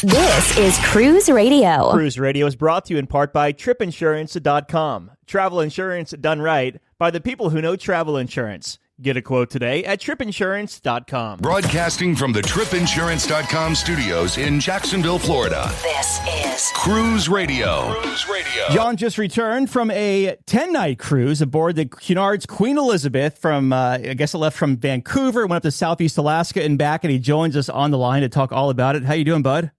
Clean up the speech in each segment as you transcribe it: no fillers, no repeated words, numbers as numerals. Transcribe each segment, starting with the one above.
This is Cruise Radio. Cruise Radio is brought to you in part by tripinsurance.com. Travel insurance done right by the people who know travel insurance. Get a quote today at tripinsurance.com. Broadcasting from the tripinsurance.com studios in Jacksonville, Florida. This is Cruise Radio. Cruise Radio. John just returned from a 10-night cruise aboard the Cunard's Queen Elizabeth from, I guess it left from Vancouver, went up to Southeast Alaska and back, and he joins us on the line to talk all about it. How you doing, bud?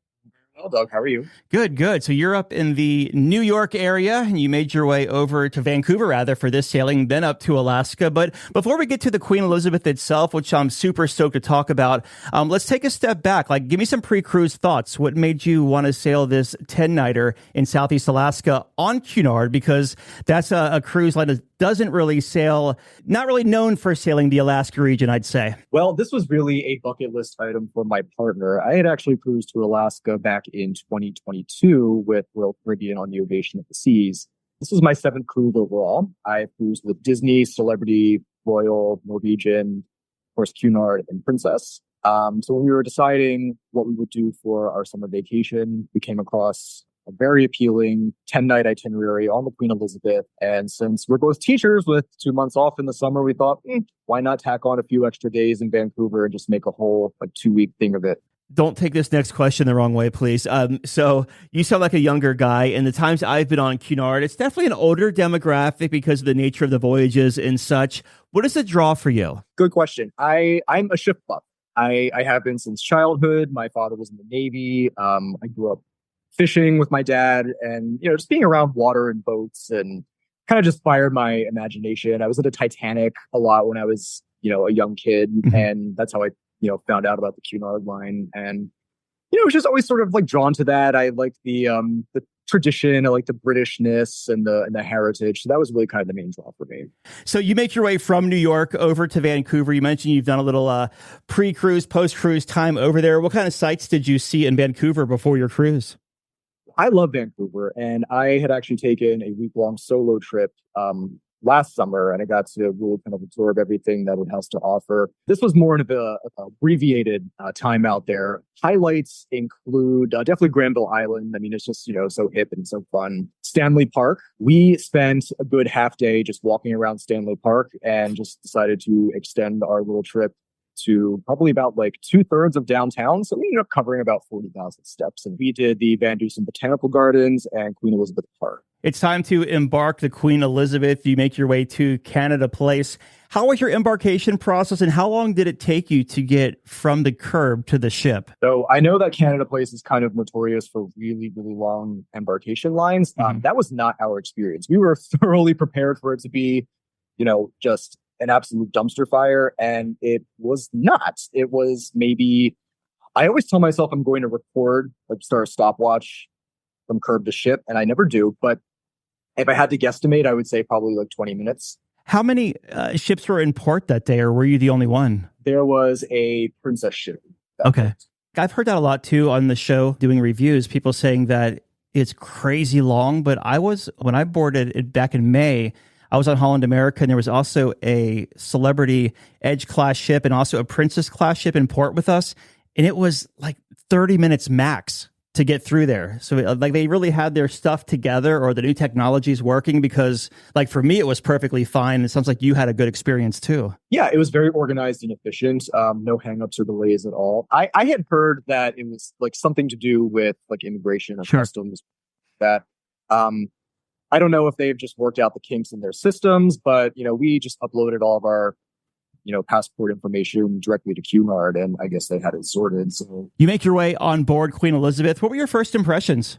Well, Doug, how are you? Good. So you're up in the New York area, and you made your way over to Vancouver, rather, for this sailing, then up to Alaska. But before we get to the Queen Elizabeth itself, which I'm super stoked to talk about, let's take a step back. Like, give me some pre-cruise thoughts. What made you want to sail this 10-nighter in Southeast Alaska on Cunard? Because that's a cruise line that doesn't really sail, not really known for sailing the Alaska region, I'd say. Well, this was really a bucket list item for my partner. I had actually cruised to Alaska back in 2022 with Royal Caribbean on the Ovation of the Seas. This was my 7th cruise overall. I cruised with Disney, Celebrity, Royal, Norwegian, of course, Cunard, and Princess. So when we were deciding what we would do for our summer vacation, we came across a very appealing 10-night itinerary on the Queen Elizabeth. And since we're both teachers with 2 months off in the summer, we thought, why not tack on a few extra days in Vancouver and just make a whole 2-week thing of it. Don't take this next question the wrong way, please. So you sound like a younger guy, and the times I've been on Cunard, it's definitely an older demographic because of the nature of the voyages and such. What is the draw for you? Good question. I'm a ship buff. I have been since childhood. My father was in the Navy. I grew up fishing with my dad, and just being around water and boats and kind of just fired my imagination. I was at a Titanic a lot when I was a young kid, and that's how I found out about the Cunard line. And I was just always sort of drawn to that. I liked the tradition, I liked the Britishness and the heritage. So that was really kind of the main draw for me. So you make your way from New York over to Vancouver. You mentioned you've done a little pre-cruise, post-cruise time over there. What kind of sights did you see in Vancouver before your cruise? I love Vancouver, and I had actually taken a week-long solo trip last summer, and I got to really kind of absorb everything that it has to offer. This was more of a abbreviated time out there. Highlights include definitely Granville Island. I mean, it's just, so hip and so fun. Stanley Park. We spent a good half day just walking around Stanley Park and just decided to extend our little trip to probably about 2/3 of downtown. So we ended up covering about 40,000 steps. And we did the Van Dusen Botanical Gardens and Queen Elizabeth Park. It's time to embark the Queen Elizabeth. You make your way to Canada Place. How was your embarkation process, and how long did it take you to get from the curb to the ship? So I know that Canada Place is kind of notorious for really, really long embarkation lines. That was not our experience. We were thoroughly prepared for it to be, just an absolute dumpster fire, and it was not. It was maybe, I always tell myself I'm going to record, start a stopwatch from curb to ship, and I never do. But if I had to guesstimate, I would say probably 20 minutes. How many ships were in port that day, or were you the only one? There was a Princess ship. Okay. I've heard that a lot too on the show, doing reviews, people saying that it's crazy long. But when I boarded it back in May, I was on Holland America, and there was also a Celebrity Edge class ship and also a Princess class ship in port with us. And it was 30 minutes max to get through there. So they really had their stuff together, or the new technologies working, because for me, it was perfectly fine. It sounds like you had a good experience too. Yeah, it was very organized and efficient. No hangups or delays at all. I had heard that it was something to do with immigration or customs. That I don't know if they've just worked out the kinks in their systems, but we just uploaded all of our passport information directly to Cunard, and I guess they had it sorted. So you make your way on board Queen Elizabeth. What were your first impressions?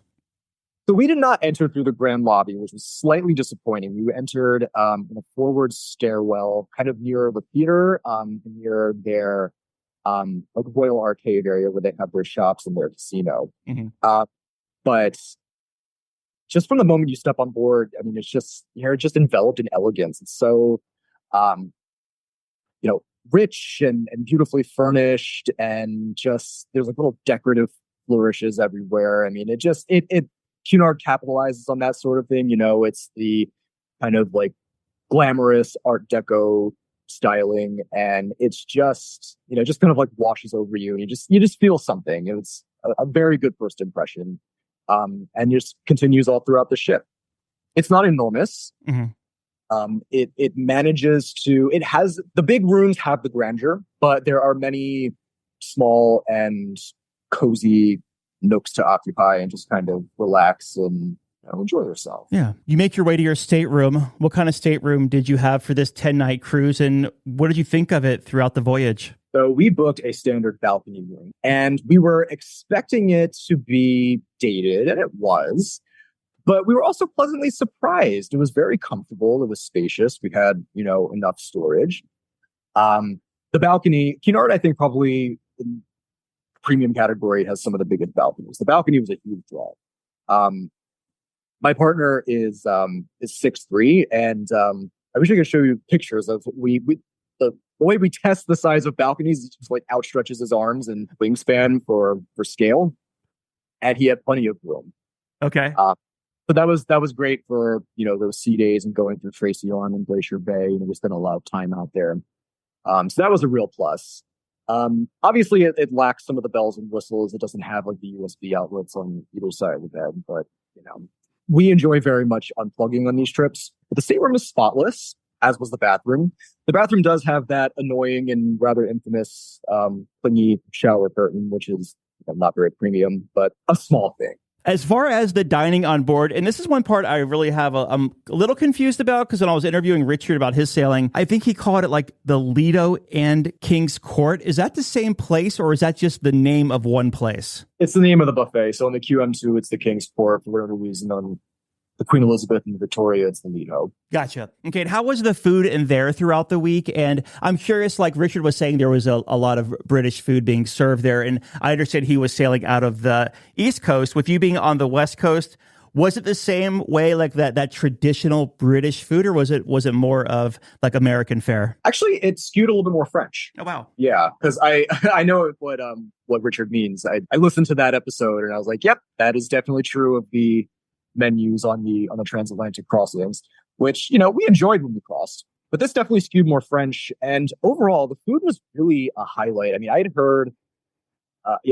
So we did not enter through the grand lobby, which was slightly disappointing. We entered in a forward stairwell, kind of near the theater, near their Royal Arcade area where they have their shops and their casino. But just from the moment you step on board, I mean, you're just enveloped in elegance. It's so rich and beautifully furnished, and just there's little decorative flourishes everywhere. I mean, it Cunard capitalizes on that sort of thing. It's the kind of glamorous Art Deco styling, and it's just, just kind of like washes over you, and you just feel something. It's a very good first impression, and just continues all throughout the ship. It's not enormous. It manages to, it has, the big rooms have the grandeur, but there are many small and cozy nooks to occupy and just kind of relax and enjoy yourself. Yeah. You make your way to your stateroom. What kind of stateroom did you have for this 10-night cruise, and what did you think of it throughout the voyage? So we booked a standard balcony room, and we were expecting it to be dated, and it was. But we were also pleasantly surprised. It was very comfortable. It was spacious. We had, enough storage. The balcony, Cunard, I think probably in premium category has some of the biggest balconies. The balcony was a huge draw. My partner is 6'3", and I wish I could show you pictures of the way we test the size of balconies. He just like outstretches his arms and wingspan for scale, and he had plenty of room. Okay. So that was great for, those sea days and going through Tracy Arm and Glacier Bay. We spent a lot of time out there. So that was a real plus. Obviously it lacks some of the bells and whistles. It doesn't have like the USB outlets on either side of the bed, but we enjoy very much unplugging on these trips. But the stateroom is spotless, as was the bathroom. The bathroom does have that annoying and rather infamous clingy shower curtain, which is not very premium, but a small thing. As far as the dining on board, and this is one part I really I'm a little confused about, because when I was interviewing Richard about his sailing, I think he called it like the Lido and King's Court. Is that the same place, or is that just the name of one place? It's the name of the buffet. So on the QM2, it's the King's Court. For whatever reason, on the Queen Elizabeth and the Victoria, it's the Lido. Gotcha. Okay, and how was the food in there throughout the week? And I'm curious, like Richard was saying, there was a lot of British food being served there, and I understand he was sailing out of the East Coast. With you being on the West Coast, was it the same way, like that traditional British food, or was it more of like American fare? Actually, it skewed a little bit more French. Oh wow. Yeah, because I know what Richard means. I listened to that episode and I was like, yep, that is definitely true of the menus on the transatlantic crossings, which we enjoyed when we crossed, but this definitely skewed more French. And overall, the food was really a highlight. I mean, I had heard,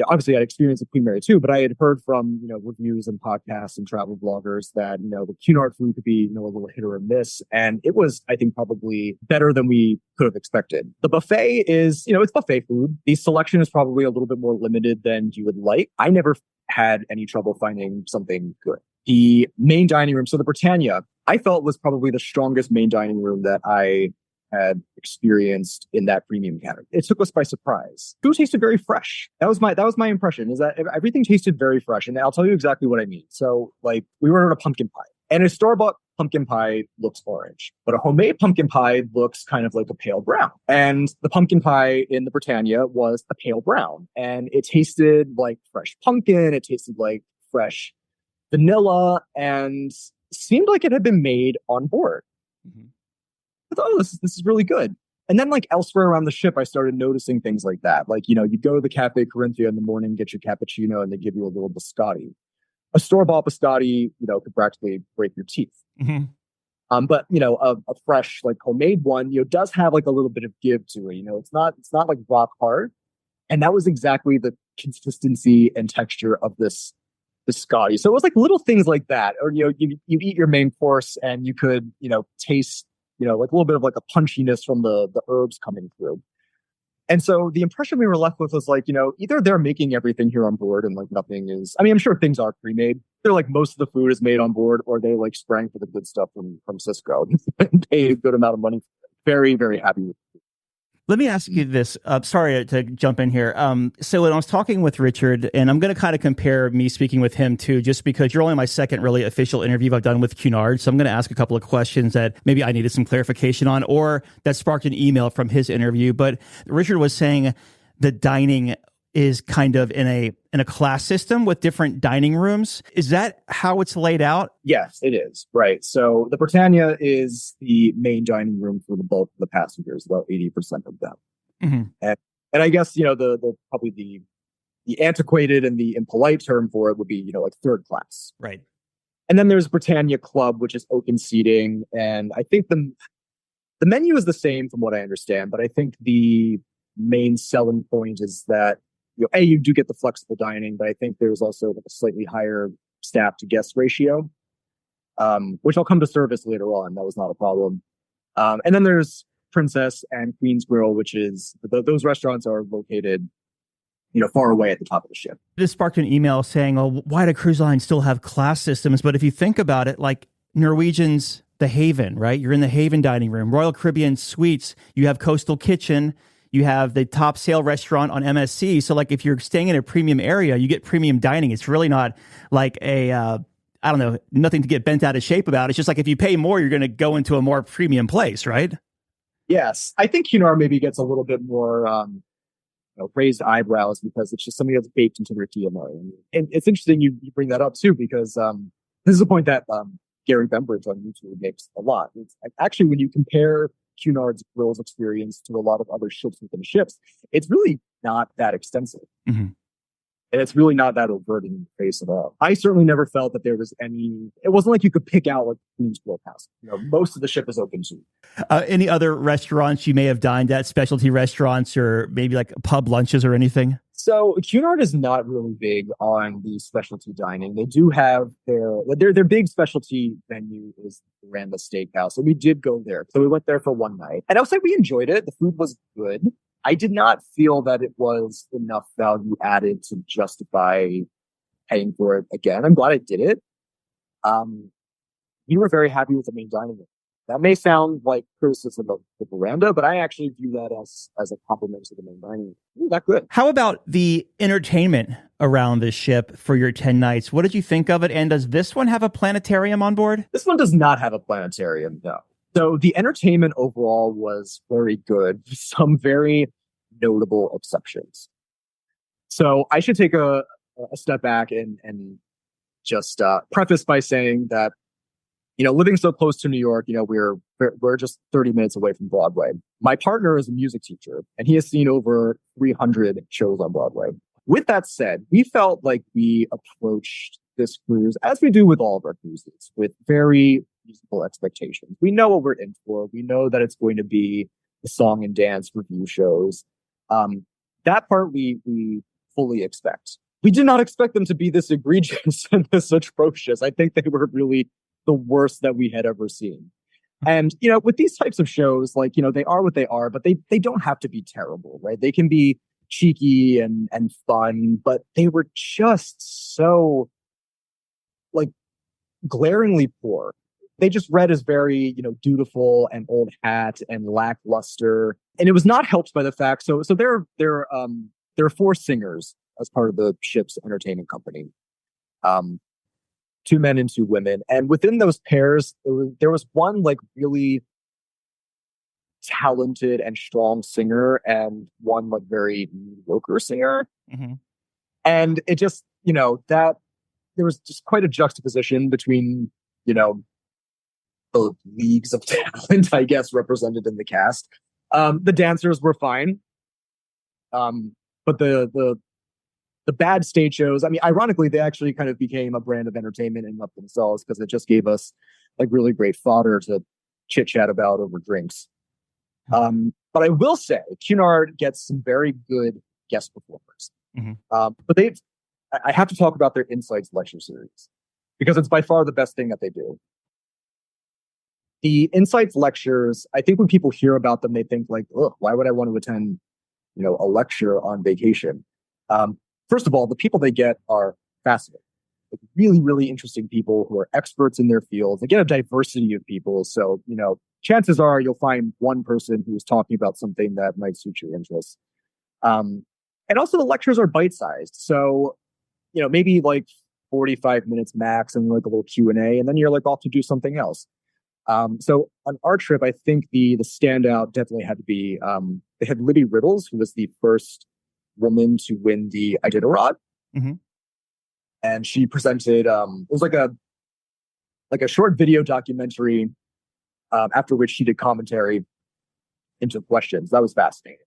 obviously I had experience with Queen Mary too, but I had heard from reviews and podcasts and travel bloggers that the Cunard food could be a little hit or miss, and it was, I think, probably better than we could have expected. The buffet is it's buffet food. The selection is probably a little bit more limited than you would like. I never had any trouble finding something good. The main dining room, so the Britannia, I felt was probably the strongest main dining room that I had experienced in that premium category. It took us by surprise. Food tasted very fresh. That was my impression, is that everything tasted very fresh. And I'll tell you exactly what I mean. So like we ordered a pumpkin pie, and a store-bought pumpkin pie looks orange, but a homemade pumpkin pie looks kind of like a pale brown. And the pumpkin pie in the Britannia was a pale brown, and it tasted like fresh pumpkin. It tasted like fresh vanilla, and seemed like it had been made on board. Mm-hmm. I thought, this is really good. And then like elsewhere around the ship, I started noticing things like that. Like, you'd go to the Cafe Corinthia in the morning, get your cappuccino, and they give you a little biscotti. A store-bought biscotti, could practically break your teeth. Mm-hmm. But a fresh, like homemade one, does have like a little bit of give to it. It's not like rock hard. And that was exactly the consistency and texture of this biscotti. So it was like little things like that. Or, you eat your main course and you could, taste, like a little bit of like a punchiness from the herbs coming through. And so the impression we were left with was like, either they're making everything here on board and like nothing is, I mean, I'm sure things are pre-made. They're like most of the food is made on board, or they like sprang for the good stuff from Cisco and paid a good amount of money. Very, very happy with it. Let me ask you this. Sorry to jump in here. So when I was talking with Richard, and I'm going to kind of compare me speaking with him too, just because you're only my second really official interview I've done with Cunard. So I'm going to ask a couple of questions that maybe I needed some clarification on, or that sparked an email from his interview. But Richard was saying the dining is kind of in a class system with different dining rooms. Is that how it's laid out? Yes, it is. Right. So the Britannia is the main dining room for the bulk of the passengers, about 80% of them. Mm-hmm. And I guess, the probably the antiquated and the impolite term for it would be, like third class. Right. And then there's Britannia Club, which is open seating. And I think The menu is the same from what I understand, but I think the main selling point is that, you do get the flexible dining, but I think there's also like a slightly higher staff to guest ratio, which I'll come to service later on. That was not a problem. And then there's Princess and Queen's Grill, which is those restaurants are located, far away at the top of the ship. This sparked an email saying, "Oh, why do cruise lines still have class systems?" But if you think about it, like Norwegian's the Haven, right? You're in the Haven dining room. Royal Caribbean Suites, you have Coastal Kitchen, you have the top sale restaurant on MSC. So like if you're staying in a premium area, you get premium dining. It's really not like I don't know, nothing to get bent out of shape about. It's just like if you pay more, you're going to go into a more premium place, right? Yes. I think Cunard maybe gets a little bit more raised eyebrows because it's just something that's baked into their DNA. And it's interesting you bring that up too, because this is a point that Gary Bembridge on YouTube makes a lot. It's actually, when you compare Cunard's grills experience to a lot of other ships within ships, it's really not that extensive. Mm-hmm. And it's really not that overt in the face at all. I certainly never felt that there was it wasn't like you could pick out like Queen's Grill House. Most of the ship is open to. Any other restaurants you may have dined at, specialty restaurants or maybe like pub lunches or anything? So Cunard is not really big on the specialty dining. They do have their big specialty menu is the Veranda Steakhouse. And we did go there. So we went there for one night. And I would say we enjoyed it. The food was good. I did not feel that it was enough value added to justify paying for it again. I'm glad I did it. We were very happy with the main dining room. That may sound like criticism of the Veranda, but I actually view that as a compliment to the main dining room. Ooh, that good. How about the entertainment around this ship for your 10 nights? What did you think of it? And does this one have a planetarium on board? This one does not have a planetarium, no. So the entertainment overall was very good, with some very notable exceptions. So I should take a step back and just preface by saying that, living so close to New York, we're just 30 minutes away from Broadway. My partner is a music teacher, and he has seen over 300 shows on Broadway. With that said, we felt like we approached this cruise, as we do with all of our cruises, with very reasonable expectations. We know what we're in for. We know that it's going to be the song and dance review shows. That part we fully expect. We did not expect them to be this egregious and this atrocious. I think they were really the worst that we had ever seen. And, with these types of shows, like, they are what they are, but they don't have to be terrible, right? They can be cheeky and fun, but they were just so, like, glaringly poor. They just read as very, dutiful and old hat and lackluster. And it was not helped by the fact. So there are 4 singers as part of the ship's entertainment company. 2 men and 2 women. And within those pairs, there was one like really talented and strong singer and one like very mediocre singer. Mm-hmm. And it just, that there was just quite a juxtaposition between, the leagues of talent, I guess, represented in the cast. The dancers were fine. But the bad stage shows, I mean, ironically, they actually kind of became a brand of entertainment in and of themselves because it just gave us like really great fodder to chit chat about over drinks. But I will say Cunard gets some very good guest performers. Mm-hmm. But I have to talk about their Insights lecture series because it's by far the best thing that they do. The Insights lectures, I think when people hear about them, they think like, oh, why would I want to attend, a lecture on vacation? First of all, the people they get are fascinating. Like really, really interesting people who are experts in their field. They get a diversity of people. So, chances are you'll find one person who's talking about something that might suit your interests. And also the lectures are bite-sized. So, maybe like 45 minutes max and like a little Q&A, and then you're like off to do something else. So on our trip, I think the standout definitely had to be, they had Libby Riddles, who was the first woman to win the Iditarod. Mm-hmm. And she presented, it was like a short video documentary, after which she did commentary into questions. That was fascinating.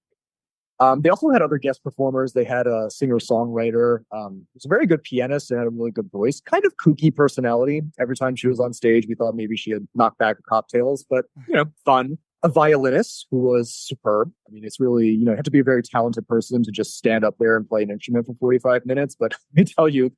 They also had other guest performers. They had a singer-songwriter. Who's a very good pianist and had a really good voice. Kind of kooky personality. Every time she was on stage, we thought maybe she had knocked back cocktails, but, fun. a violinist who was superb. I mean, it's really, you have to be a very talented person to just stand up there and play an instrument for 45 minutes. But let me tell you,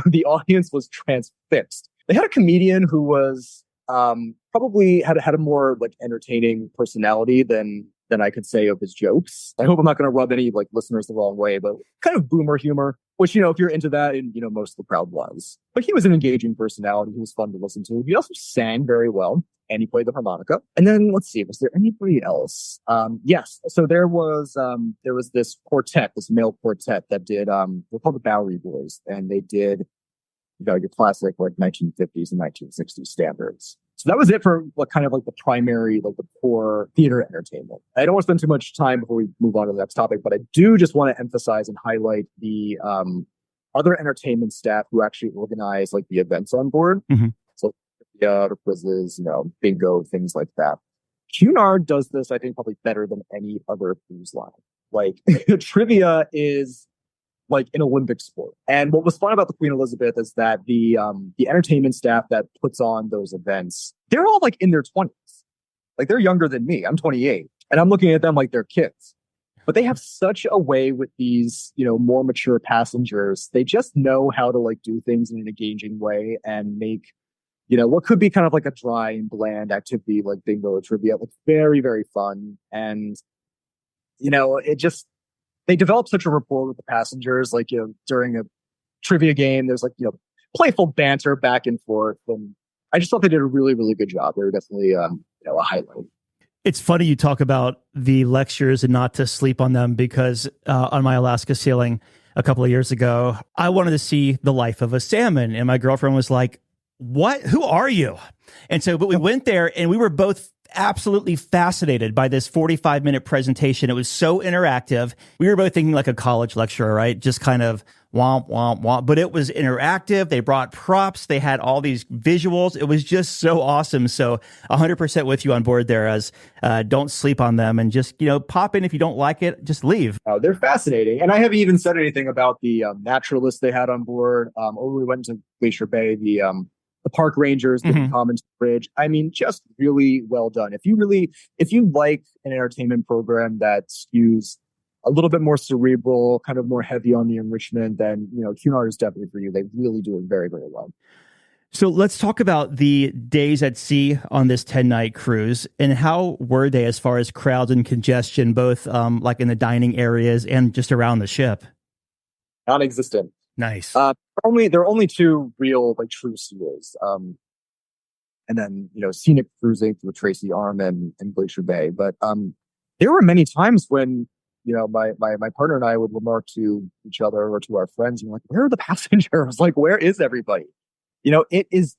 the audience was transfixed. They had a comedian who was probably had a more like entertaining personality than I could say of his jokes. I hope I'm not going to rub any like listeners the wrong way, but kind of boomer humor, which, if you're into that, and, most of the crowd was. But he was an engaging personality. He was fun to listen to. He also sang very well, and he played the harmonica. And then let's see, was there anybody else? Yes. So there was this quartet, this male quartet that did, they're called the Bowery Boys, and they did, your classic like 1950s and 1960s standards. So that was it for what kind of like the primary, like the core theater entertainment. I don't want to spend too much time before we move on to the next topic, but I do just want to emphasize and highlight the other entertainment staff who actually organize like the events on board. Mm-hmm. So the quizzes, bingo, things like that. Cunard does this, I think, probably better than any other cruise line. Like trivia is like an Olympic sport. And what was fun about the Queen Elizabeth is that the entertainment staff that puts on those events, they're all like in their 20s. Like they're younger than me. I'm 28. And I'm looking at them like they're kids. But they have such a way with these, more mature passengers. They just know how to like do things in an engaging way and make, what could be kind of like a dry and bland activity like bingo or trivia, like very, very fun. And, they develop such a rapport with the passengers. Like, during a trivia game, there's like, playful banter back and forth. And I just thought they did a really, really good job. They were definitely, a highlight. It's funny you talk about the lectures and not to sleep on them, because on my Alaska sailing a couple of years ago, I wanted to see the life of a salmon. And my girlfriend was like, what? Who are you? And so, but we went there and we were both absolutely fascinated by this 45-minute presentation. It was so interactive. We were both thinking like a college lecturer, right? Just kind of womp, womp, womp. But it was interactive. They brought props. They had all these visuals. It was just so awesome. So 100% with you on board there, as don't sleep on them, and just, pop in if you don't like it, just leave. Oh, they're fascinating. And I haven't even said anything about the naturalists they had on board. When we went to Glacier Bay, the park rangers, the common bridge. I mean, just really well done. If you like an entertainment program that skews a little bit more cerebral, kind of more heavy on the enrichment, then, Cunard is definitely for you. They really do it very, very well. So let's talk about the days at sea on this 10-night cruise, and how were they as far as crowds and congestion, both like in the dining areas and just around the ship? Non-existent. Nice. There are only two real like true seals. And then, scenic cruising through Tracy Arm and Glacier Bay. But there were many times when, my partner and I would remark to each other or to our friends, like, where are the passengers? Like, where is everybody? The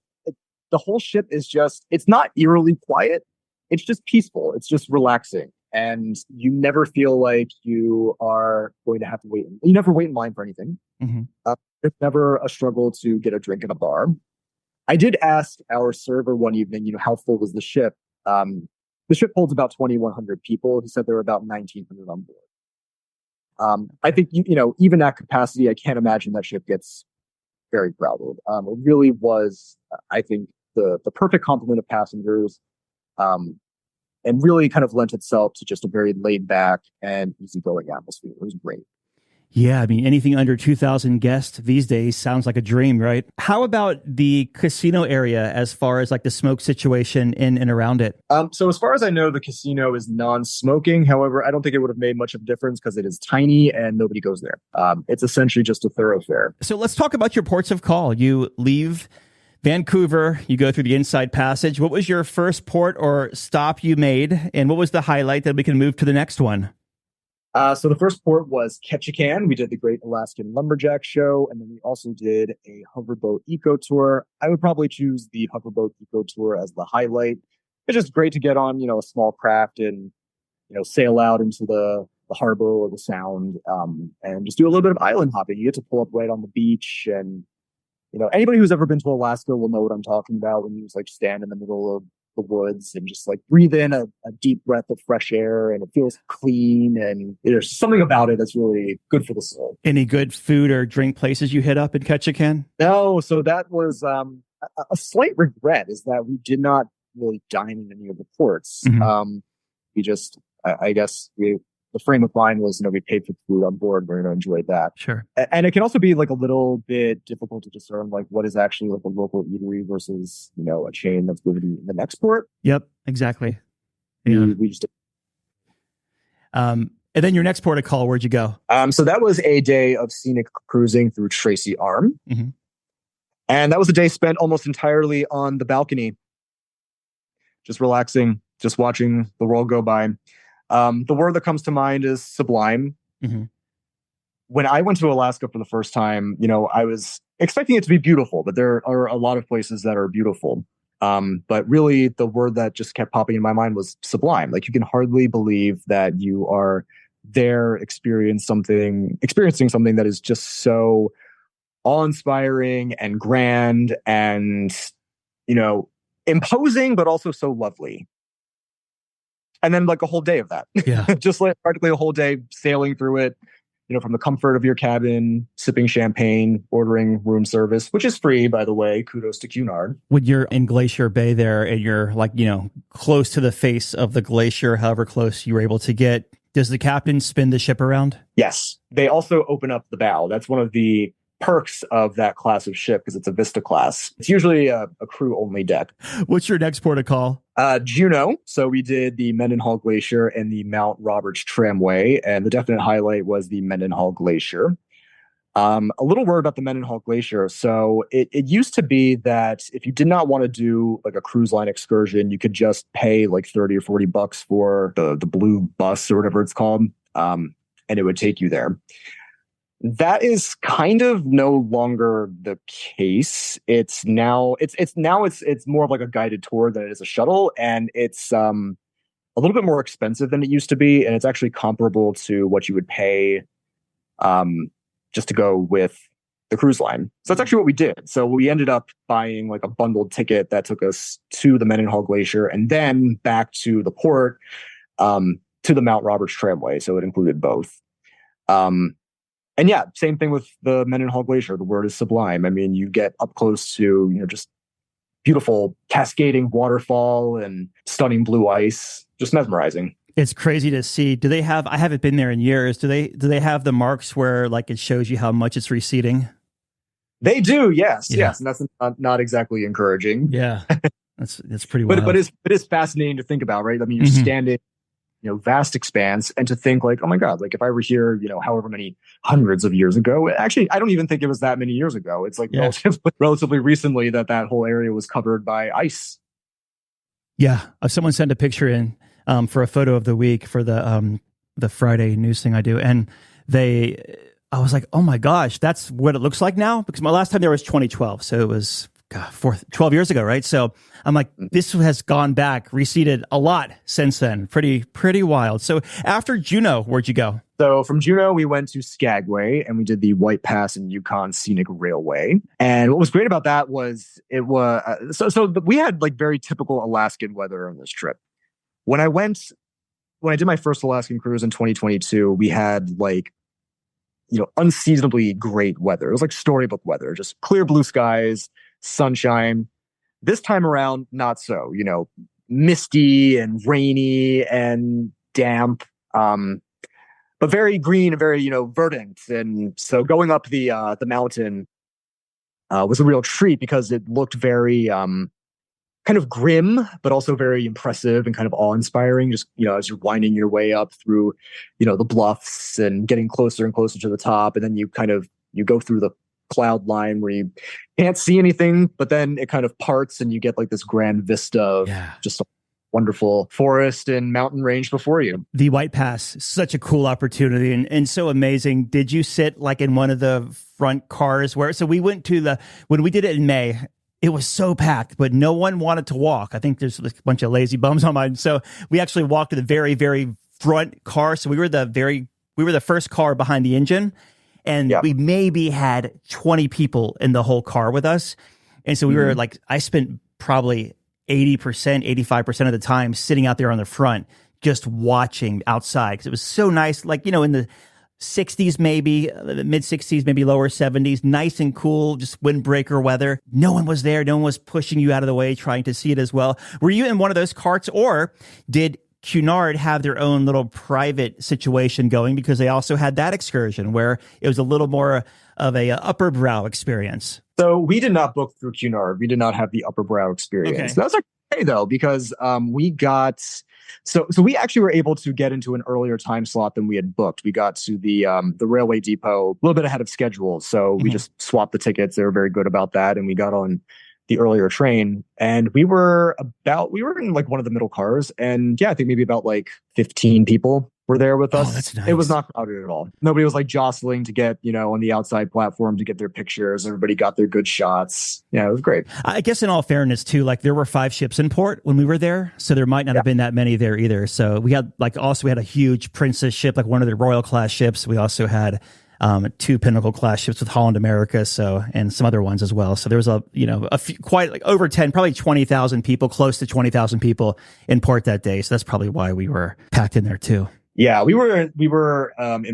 whole ship is just, it's not eerily quiet. It's just peaceful. It's just relaxing. And you never feel like you are going to have to wait. You never wait in line for anything. Mm-hmm. There's never a struggle to get a drink in a bar. I did ask our server one evening, how full was the ship? The ship holds about 2,100 people. He said there were about 1,900 on board. I think, even at capacity, I can't imagine that ship gets very crowded. It really was, I think, the perfect complement of passengers. And really kind of lent itself to just a very laid back and easygoing atmosphere. It was great. Yeah, I mean, anything under 2,000 guests these days sounds like a dream, right? How about the casino area as far as like the smoke situation in and around it? So as far as I know, the casino is non-smoking. However, I don't think it would have made much of a difference because it is tiny and nobody goes there. It's essentially just a thoroughfare. So let's talk about your ports of call. You leave Vancouver, you go through the inside passage. What was your first port or stop you made? And what was the highlight that we can move to the next one? So the first port was Ketchikan. We did the Great Alaskan Lumberjack Show, and then we also did a hoverboat eco tour. I would probably choose the hoverboat eco tour as the highlight. It's just great to get on, a small craft and, sail out into the harbor or the sound, and just do a little bit of island hopping. You get to pull up right on the beach, and anybody who's ever been to Alaska will know what I'm talking about when you just like stand in the middle of the woods and just like breathe in a deep breath of fresh air, and it feels clean, and there's something about it that's really good for the soul. Any good food or drink places you hit up in Ketchikan? No, so that was a slight regret, is that we did not really dine in any of the ports. Mm-hmm. We just, I guess the frame of mind was, we paid for food on board. We're going to enjoy that. Sure. And it can also be like a little bit difficult to discern like what is actually like a local eatery versus, a chain that's moving in the next port. Yep, exactly. Yeah. We just and then your next port of call, where'd you go? So that was a day of scenic cruising through Tracy Arm. Mm-hmm. And that was a day spent almost entirely on the balcony, just relaxing, just watching the world go by. The word that comes to mind is sublime. Mm-hmm. When I went to Alaska for the first time, I was expecting it to be beautiful, but there are a lot of places that are beautiful. But really, the word that just kept popping in my mind was sublime. Like, you can hardly believe that you are there experiencing something that is just so awe-inspiring and grand and, imposing, but also so lovely. And then like a whole day of that. Yeah. Just like practically a whole day sailing through it, from the comfort of your cabin, sipping champagne, ordering room service, which is free, by the way. Kudos to Cunard. When you're in Glacier Bay there and you're like, close to the face of the glacier, however close you were able to get, does the captain spin the ship around? Yes. They also open up the bow. That's one of the perks of that class of ship because it's a Vista class. It's usually a crew-only deck. What's your next port of call? Juneau. So we did the Mendenhall Glacier and the Mount Roberts Tramway, and the definite highlight was the Mendenhall Glacier. A little word about the Mendenhall Glacier. So it used to be that if you did not want to do like a cruise line excursion, you could just pay like $30 or $40 for the blue bus or whatever it's called, and it would take you there. That is kind of no longer the case. It's more of like a guided tour than it is a shuttle, and it's a little bit more expensive than it used to be, and it's actually comparable to what you would pay just to go with the cruise line. So that's actually what we did. So we ended up buying like a bundled ticket that took us to the Mendenhall Glacier and then back to the port to the Mount Roberts Tramway. So it included both. And yeah, same thing with the Mendenhall Glacier. The word is sublime. I mean, you get up close to, just beautiful cascading waterfall and stunning blue ice, just mesmerizing. It's crazy to see. Do they have, I haven't been there in years. Do they have the marks where like it shows you how much it's receding? They do. Yes. Yeah. Yes. And that's not exactly encouraging. Yeah. That's pretty wild. But it is fascinating to think about, right? I mean, you're standing, vast expanse, and to think like, oh my God, like if I were here, however many hundreds of years ago, actually, I don't even think it was that many years ago. It's like relatively recently that whole area was covered by ice. Yeah. Someone sent a picture in for a photo of the week for the Friday news thing I do. And I was like, oh my gosh, that's what it looks like now? Because my last time there was 2012. So it was 12 years ago, right? So I'm like, this has gone back, receded a lot since then. Pretty wild. So after Juneau, where'd you go? So from Juneau, we went to Skagway and we did the White Pass and Yukon Scenic Railway. And what was great about that was we had like very typical Alaskan weather on this trip. When I did my first Alaskan cruise in 2022, we had like, unseasonably great weather. It was like storybook weather, just clear blue skies, sunshine. This time around, not so, misty and rainy and damp, but very green and very, verdant. And so going up the mountain was a real treat because it looked very kind of grim, but also very impressive and kind of awe-inspiring. Just, as you're winding your way up through, the bluffs and getting closer and closer to the top. And then you go through the cloud line where you can't see anything, but then it kind of parts and you get like this grand vista of just a wonderful forest and mountain range before you. The White Pass, such a cool opportunity and so amazing. Did you sit like in one of the front cars so we went to when we did it in May, it was so packed, but no one wanted to walk. I think there's a bunch of lazy bums on mine. So we actually walked to the very, very front car. So we were the first car behind the engine. And we maybe had 20 people in the whole car with us. And so we were like, I spent probably 80%, 85% of the time sitting out there on the front, just watching outside. Because it was so nice, like, in the 60s, maybe mid 60s, maybe lower 70s, nice and cool, just windbreaker weather. No one was there. No one was pushing you out of the way, trying to see it as well. Were you in one of those carts, or did Cunard have their own little private situation going because they also had that excursion where it was a little more of a upper brow experience. So we did not book through Cunard. We did not have the upper brow experience. Okay. That was okay though, because we got so we actually were able to get into an earlier time slot than we had booked. We got to the railway depot a little bit ahead of schedule. So we just swapped the tickets. They were very good about that, and we got on the earlier train, and we were in like one of the middle cars, and yeah, I think maybe about like 15 people were there with us. Oh, that's nice. It was not crowded at all. Nobody was like jostling to get, on the outside platform to get their pictures. Everybody got their good shots. Yeah, it was great. I guess in all fairness too, like there were 5 ships in port when we were there, so there might not have been that many there either. So we had a huge Princess ship, like one of the Royal class ships. We also had 2 Pinnacle class ships with Holland America, and some other ones as well. So there was a few, quite like over 10, probably 20,000 people, close to 20,000 people in port that day. So that's probably why we were packed in there too. Yeah, we were in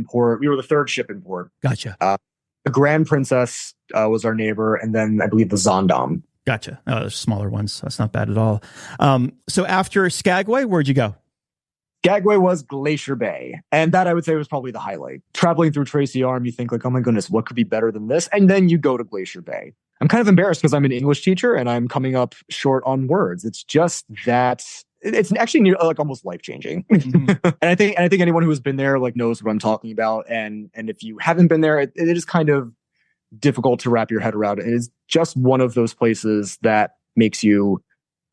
port. We were the 3rd ship in port. Gotcha. The Grand Princess was our neighbor, and then I believe the Zondam. Gotcha. Oh, those smaller ones. That's not bad at all. So after Skagway, where'd you go? Skagway was Glacier Bay, and that I would say was probably the highlight. Traveling through Tracy Arm, you think like, oh my goodness, what could be better than this? And then you go to Glacier Bay. I'm kind of embarrassed because I'm an English teacher and I'm coming up short on words. It's just that it's actually like almost life-changing. And I think anyone who has been there like knows what I'm talking about. And if you haven't been there, it is kind of difficult to wrap your head around. It is just one of those places that makes you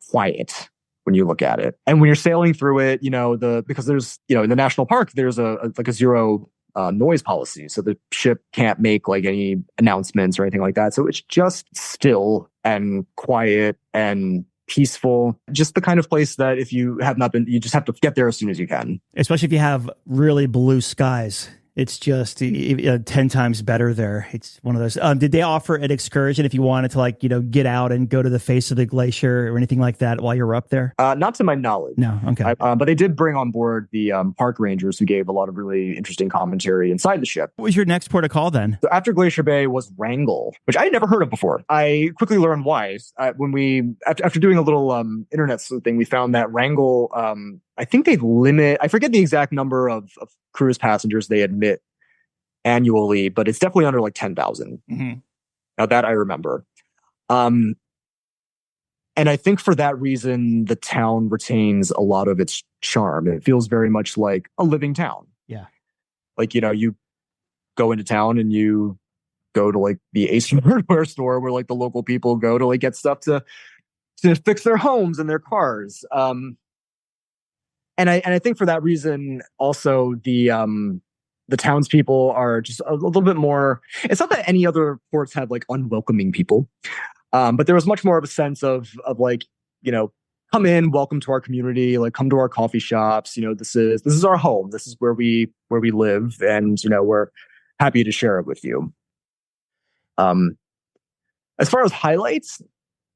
quiet when you look at it. And when you're sailing through it, because there's, in the national park, there's a zero noise policy. So the ship can't make like any announcements or anything like that. So it's just still and quiet and peaceful. Just the kind of place that if you have not been, you just have to get there as soon as you can. Especially if you have really blue skies. It's just 10 times better there. It's one of those. Did they offer an excursion if you wanted to get out and go to the face of the glacier or anything like that while you were up there? Not to my knowledge. No. Okay. But they did bring on board the park rangers who gave a lot of really interesting commentary inside the ship. What was your next port of call then? So after Glacier Bay was Wrangell, which I had never heard of before. I quickly learned why. After doing a little internet thing, we found that Wrangell, I think they limit, I forget the exact number of cruise passengers they admit annually, but it's definitely under like 10,000. Mm-hmm. Now that I remember. And I think for that reason, the town retains a lot of its charm. It feels very much like a living town. Yeah. Like, you go into town and you go to like the Ace Hardware store where like the local people go to like get stuff to fix their homes and their cars. And I think for that reason, also the townspeople are just a little bit more. It's not that any other ports have like unwelcoming people, but there was much more of a sense of like, come in, welcome to our community, like come to our coffee shops. This is our home. This is where we live, and we're happy to share it with you. As far as highlights,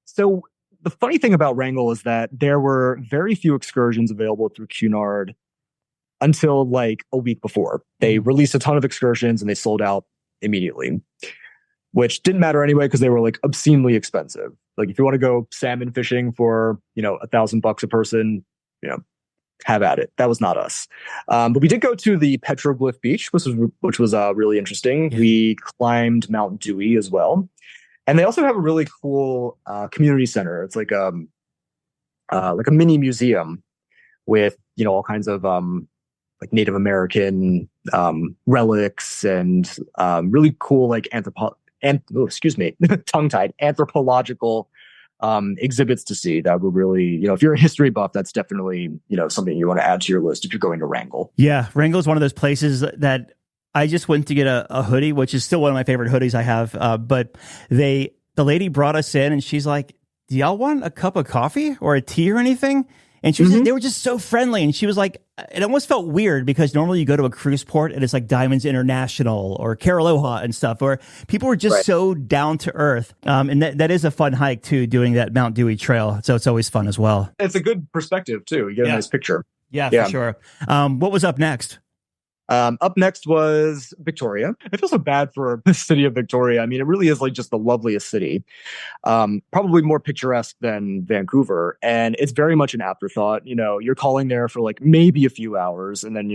so. The funny thing about Wrangell is that there were very few excursions available through Cunard until like a week before. They released a ton of excursions and they sold out immediately, which didn't matter anyway because they were like obscenely expensive. Like if you want to go salmon fishing for, $1,000 a person, have at it. That was not us. But we did go to the Petroglyph Beach, which was really interesting. Yeah. We climbed Mount Dewey as well. And they also have a really cool community center. It's like a mini museum with with all kinds of like Native American relics and really cool like tongue-tied anthropological exhibits to see. That would really, if you're a history buff, that's definitely, something you want to add to your list if you're going to Wrangell. Yeah, Wrangell is one of those places that I just went to get a hoodie, which is still one of my favorite hoodies I have. But the lady brought us in and she's like, do y'all want a cup of coffee or a tea or anything? And she was they were just so friendly. And she was like, it almost felt weird because normally you go to a cruise port and it's like Diamonds International or Caraloha and stuff, where people were just so down to earth. And that is a fun hike too, doing that Mount Dewey trail. So it's always fun as well. It's a good perspective too. You get a nice picture. Yeah, for sure. What was up next? Up next was Victoria. I feel so bad for the city of Victoria. I mean, it really is like just the loveliest city. Probably more picturesque than Vancouver. And it's very much an afterthought. You know, you're calling there for like maybe a few hours and then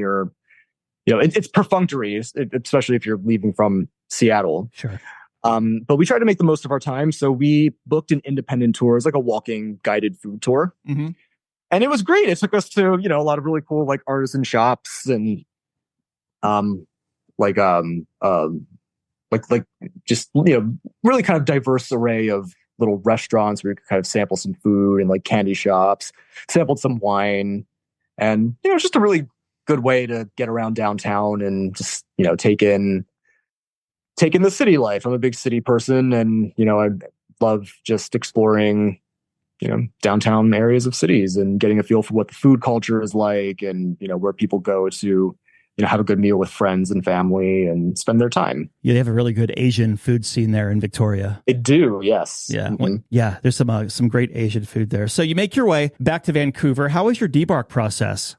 it's perfunctory, especially if you're leaving from Seattle. Sure. But we tried to make the most of our time. So we booked an independent tour. It's like a walking guided food tour. Mm-hmm. And it was great. It took us to, a lot of really cool like artisan shops and just, really kind of diverse array of little restaurants where you could kind of sample some food and like candy shops, sampled some wine, and, just a really good way to get around downtown and just, take in the city life. I'm a big city person and, I love just exploring, downtown areas of cities and getting a feel for what the food culture is like and, where people go to, have a good meal with friends and family and spend their time. Yeah, they have a really good Asian food scene there in Victoria. They do, yes. Yeah, Mm-hmm. There's some great Asian food there. So you make your way back to Vancouver. How was your debark process?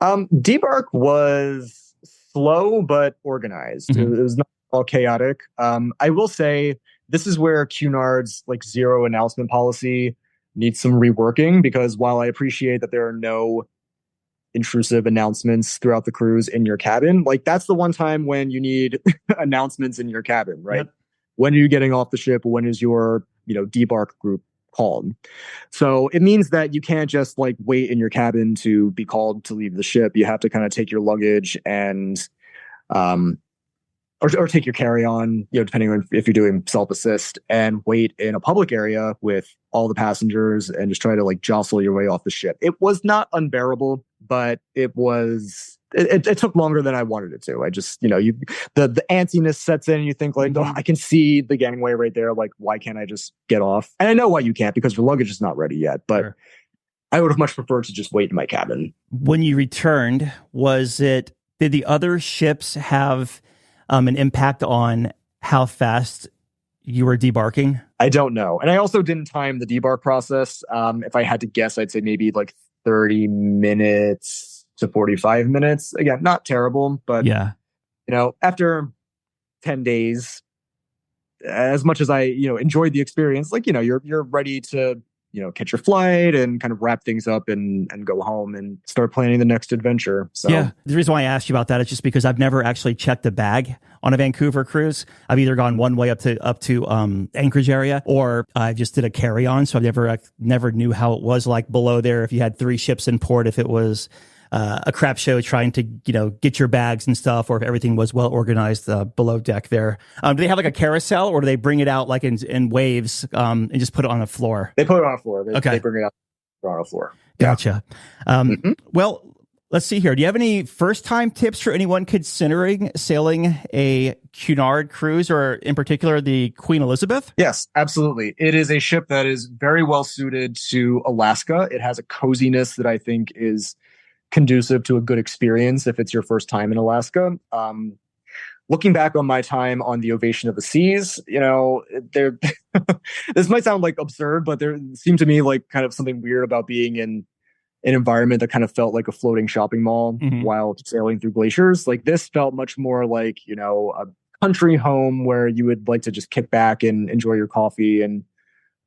Debark was slow but organized. Mm-hmm. It was not all chaotic. I will say this is where Cunard's like zero announcement policy needs some reworking, because while I appreciate that there are no intrusive announcements throughout the cruise in your cabin, like that's the one time when you need announcements in your cabin, right? Yep. When are you getting off the ship? When is your, debark group called? So it means that you can't just like wait in your cabin to be called to leave the ship. You have to kind of take your luggage and, or take your carry-on, depending on if you're doing self-assist, and wait in a public area with all the passengers and just try to like jostle your way off the ship. It was not unbearable, but it took longer than I wanted it to. I just, the antsiness sets in and you think like, oh, I can see the gangway right there. Like, why can't I just get off? And I know why you can't, because your luggage is not ready yet, but sure. I would have much preferred to just wait in my cabin. When you returned, did the other ships have an impact on how fast you were debarking? I don't know. And I also didn't time the debark process. If I had to guess, I'd say maybe like 30 minutes to 45 minutes. Again, not terrible, but yeah, after 10 days, as much as I, enjoyed the experience, like, you're ready to, catch your flight and kind of wrap things up and go home and start planning the next adventure. So yeah, the reason why I asked you about that is just because I've never actually checked a bag on a Vancouver cruise. I've either gone one way up to Anchorage area, or I just did a carry-on. So I never knew how it was like below there. If you had 3 ships in port, if it was a crap show trying to, get your bags and stuff, or if everything was well organized below deck there. Do they have like a carousel, or do they bring it out like in waves and just put it on the floor? They put it on the floor. Okay. They bring it out on the floor. Gotcha. Well, let's see here. Do you have any first-time tips for anyone considering sailing a Cunard cruise, or in particular the Queen Elizabeth? Yes, absolutely. It is a ship that is very well suited to Alaska. It has a coziness that I think is conducive to a good experience if it's your first time in Alaska. Looking back on my time on the Ovation of the Seas, this might sound like absurd, but there seemed to me like kind of something weird about being in an environment that kind of felt like a floating shopping mall while sailing through glaciers. Like this felt much more like, a country home where you would like to just kick back and enjoy your coffee and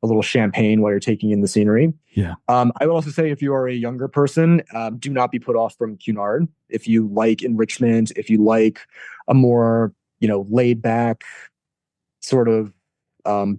a little champagne while you're taking in the scenery. Yeah. I would also say if you are a younger person, do not be put off from Cunard. If you like enrichment, if you like a more, laid back sort of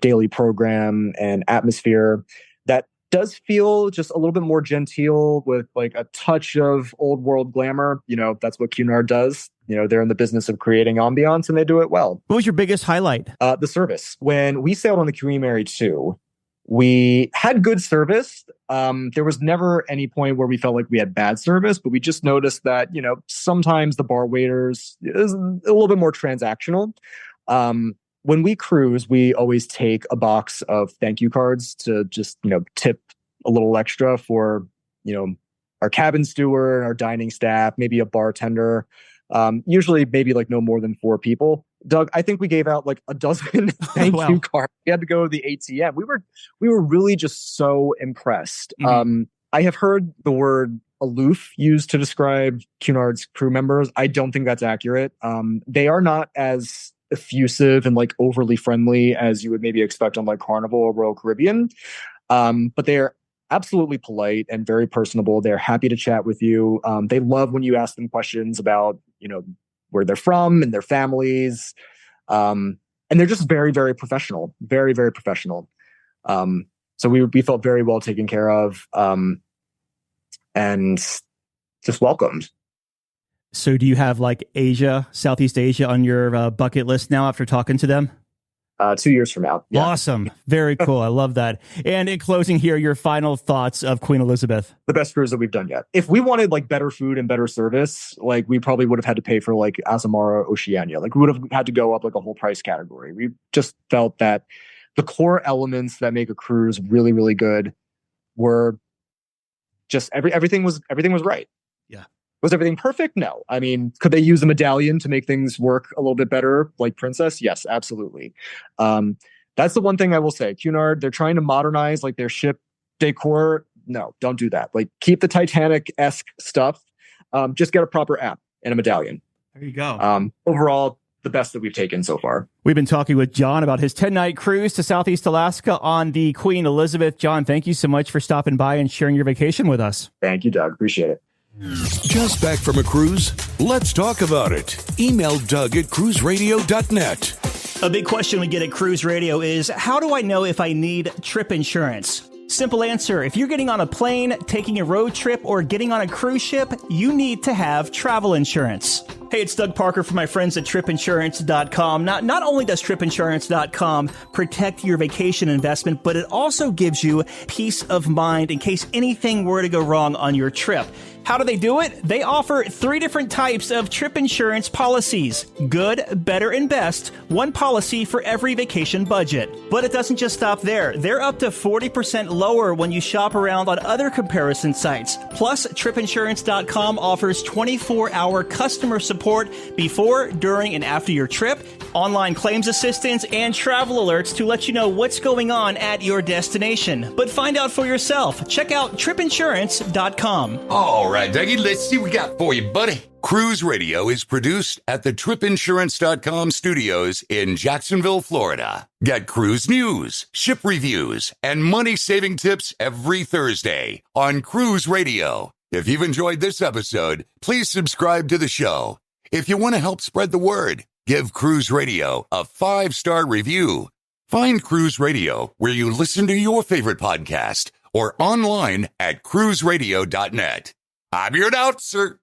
daily program and atmosphere that does feel just a little bit more genteel with like a touch of old world glamour. That's what Cunard does. They're in the business of creating ambiance and they do it well. What was your biggest highlight? The service. When we sailed on the Queen Mary 2, we had good service. There was never any point where we felt like we had bad service, but we just noticed that, sometimes the bar waiters is a little bit more transactional. When we cruise, we always take a box of thank you cards to just, tip a little extra for, our cabin steward, our dining staff, maybe a bartender. Usually maybe like no more than 4 people. Doug, I think we gave out like a dozen thank you cards. We had to go to the ATM. We were really just so impressed. I have heard the word aloof used to describe Cunard's crew members. I don't think that's accurate. They are not as effusive and like overly friendly as you would maybe expect on like Carnival or Royal Caribbean. But they're absolutely polite and very personable. They're happy to chat with you. They love when you ask them questions about, where they're from and their families. And they're just very, very professional, very, very professional. So we felt very well taken care of, and just welcomed. So do you have like Southeast Asia on your bucket list now after talking to them? 2 years from now. Yeah. Awesome. Very cool. I love that. And in closing here, your final thoughts of Queen Elizabeth. The best cruise that we've done yet. If we wanted like better food and better service, like we probably would have had to pay for like Azamara Oceania. Like we would have had to go up like a whole price category. We just felt that the core elements that make a cruise really, really good were just everything was right. Yeah. Was everything perfect? No. I mean, could they use a medallion to make things work a little bit better, like Princess? Yes, absolutely. That's the one thing I will say. Cunard, they're trying to modernize like their ship decor. No, don't do that. Like keep the Titanic-esque stuff. Just get a proper app and a medallion. There you go. Overall, the best that we've taken so far. We've been talking with John about his 10-night cruise to Southeast Alaska on the Queen Elizabeth. John, thank you so much for stopping by and sharing your vacation with us. Thank you, Doug. Appreciate it. Just back from a cruise? Let's talk about it. Email Doug at cruiseradio.net. A big question we get at Cruise Radio is, how do I know if I need trip insurance? Simple answer. If you're getting on a plane, taking a road trip, or getting on a cruise ship, you need to have travel insurance. Hey, it's Doug Parker from my friends at tripinsurance.com. Not only does tripinsurance.com protect your vacation investment, but it also gives you peace of mind in case anything were to go wrong on your trip. How do they do it? They offer 3 different types of trip insurance policies. Good, better, and best. One policy for every vacation budget. But it doesn't just stop there. They're up to 40% lower when you shop around on other comparison sites. Plus, tripinsurance.com offers 24-hour customer support before, during, and after your trip, online claims assistance, and travel alerts to let you know what's going on at your destination. But find out for yourself. Check out tripinsurance.com. All right, Dougie, let's see what we got for you, buddy. Cruise Radio is produced at the tripinsurance.com studios in Jacksonville, Florida. Get cruise news, ship reviews, and money-saving tips every Thursday on Cruise Radio. If you've enjoyed this episode, please subscribe to the show. If you want to help spread the word, give Cruise Radio a 5-star review. Find Cruise Radio where you listen to your favorite podcast or online at cruiseradio.net. I'm your announcer,